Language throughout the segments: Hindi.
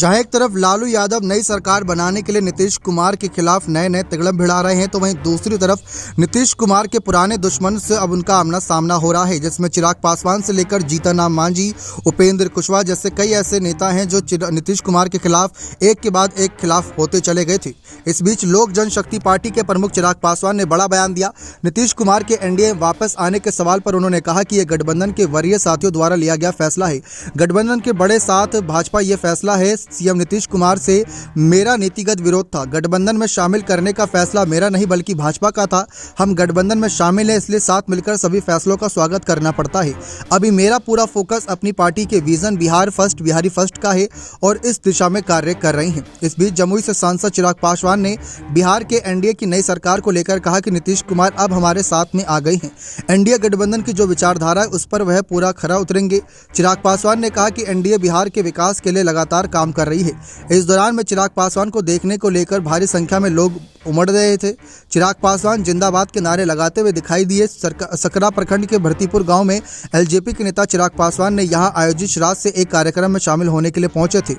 जहां एक तरफ लालू यादव नई सरकार बनाने के लिए नीतीश कुमार के खिलाफ नए नए तिगड़म भिड़ा रहे हैं, तो वहीं दूसरी तरफ नीतीश कुमार के पुराने दुश्मन से अब उनका आमना सामना हो रहा है, जिसमें चिराग पासवान से लेकर जीतन राम मांझी, उपेंद्र कुशवाहा जैसे कई ऐसे नेता हैं जो नीतीश कुमार के खिलाफ एक के बाद एक खिलाफ होते चले गए थे। इस बीच लोक जनशक्ति पार्टी के प्रमुख चिराग पासवान ने बड़ा बयान दिया। नीतीश कुमार के एनडीए वापस आने के सवाल पर उन्होंने कहा कि यह गठबंधन के वरीय साथियों द्वारा लिया गया फैसला है। गठबंधन के बड़े साथ भाजपा ये फैसला है। सीएम नीतीश कुमार से मेरा नीतिगत विरोध था। गठबंधन में शामिल करने का फैसला मेरा नहीं बल्कि भाजपा का था। हम गठबंधन में शामिल हैं, इसलिए साथ मिलकर सभी फैसलों का स्वागत करना पड़ता है। अभी मेरा पूरा फोकस अपनी पार्टी के vision Bihar first, Bihari first का है और इस दिशा में कार्य कर रही हैं। इस बीच जमुई से सांसद चिराग पासवान ने बिहार के एनडीए की नई सरकार को लेकर कहा कि नीतीश कुमार अब हमारे साथ में आ गए हैं। एनडीए गठबंधन की जो विचारधारा है उस पर वह पूरा खरा उतरेंगे। चिराग पासवान ने कहा कि एनडीए बिहार के विकास के लिए लगातार काम कर रही है। इस दौरान में चिराग पासवान को देखने को लेकर भारी संख्या में लोग उमड़ रहे थे। चिराग पासवान जिंदाबाद के नारे लगाते हुए दिखाई दिए। सकरा प्रखंड के भरतीपुर गांव में एलजेपी के नेता चिराग पासवान ने यहां आयोजित श्राद्ध से एक कार्यक्रम में शामिल होने के लिए पहुंचे थे,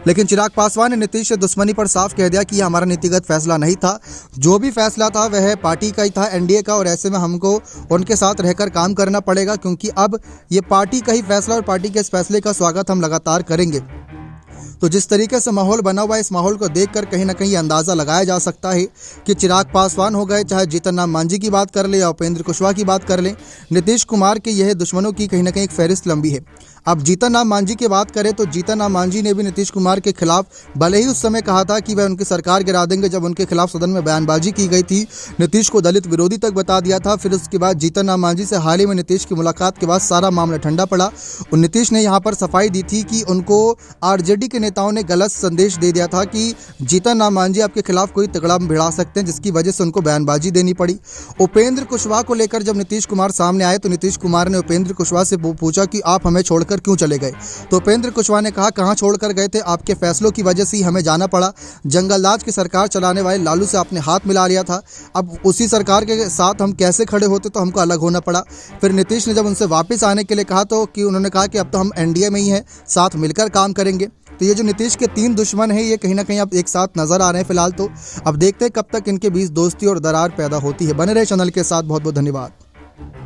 लेकिन चिराग पासवान ने नीतीश से दुश्मनी पर साफ कह दिया कि यह हमारा नीतिगत फैसला नहीं था। जो भी फैसला था वह पार्टी का ही था, एनडीए का, और ऐसे में हमको उनके साथ रहकर काम करना पड़ेगा क्योंकि अब ये पार्टी का ही फैसला और पार्टी के इस फैसले का स्वागत हम लगातार करेंगे। तो जिस तरीके से माहौल बना हुआ है, इस माहौल को देखकर कहीं ना कहीं अंदाज़ा लगाया जा सकता है कि चिराग पासवान हो गए, चाहे जीतन राम मांझी की बात कर ले या उपेंद्र कुशवाहा की बात कर लें, नीतीश कुमार के यह दुश्मनों की कहीं ना कहीं एक फहरिस्त लंबी है। अब जीतन राम मांझी की बात करें तो जीतन राम मांझी ने भी नीतीश कुमार के खिलाफ भले ही उस समय कहा था कि वह उनकी सरकार गिरा देंगे, जब उनके खिलाफ सदन में बयानबाजी की गई थी, नीतीश को दलित विरोधी तक बता दिया था। फिर उसके बाद जीतन राम मांझी से हाल ही में नीतीश की मुलाकात के बाद सारा मामला ठंडा पड़ा और नीतीश ने यहाँ पर सफाई दी थी कि उनको आरजेडी के नेताओं ने गलत संदेश दे दिया था कि जीतन राम मांझी आपके खिलाफ कोई तगड़ा भिड़ा सकते हैं, जिसकी वजह से उनको बयानबाजी देनी पड़ी। उपेंद्र कुशवाहा को लेकर जब नीतीश कुमार सामने आए तो नीतीश कुमार ने उपेंद्र कुशवाहा से पूछा कि आप हमें छोड़कर क्यों चले गए, तो उपेंद्र कुशवाहा ने कहा कहां छोड़कर गए थे, आपके फैसलों की वजह से ही हमें जाना पड़ा। जंगलराज की सरकार चलाने वाले लालू से आपने हाथ मिला लिया था, अब उसी सरकार के साथ हम कैसे खड़े होते, तो हमको अलग होना पड़ा। फिर नीतीश ने जब उनसे वापस आने के लिए कहा तो कि उन्होंने कहा कि अब तो हम एनडीए में ही हैं, साथ मिलकर काम करेंगे। तो ये जो नीतीश के तीन दुश्मन हैं ये कहीं ना कहीं अब एक साथ नजर आ रहे हैं फिलहाल। तो अब देखते हैं कब तक इनके बीच दोस्ती और दरार पैदा होती है। बने रहे चैनल के साथ। बहुत बहुत धन्यवाद।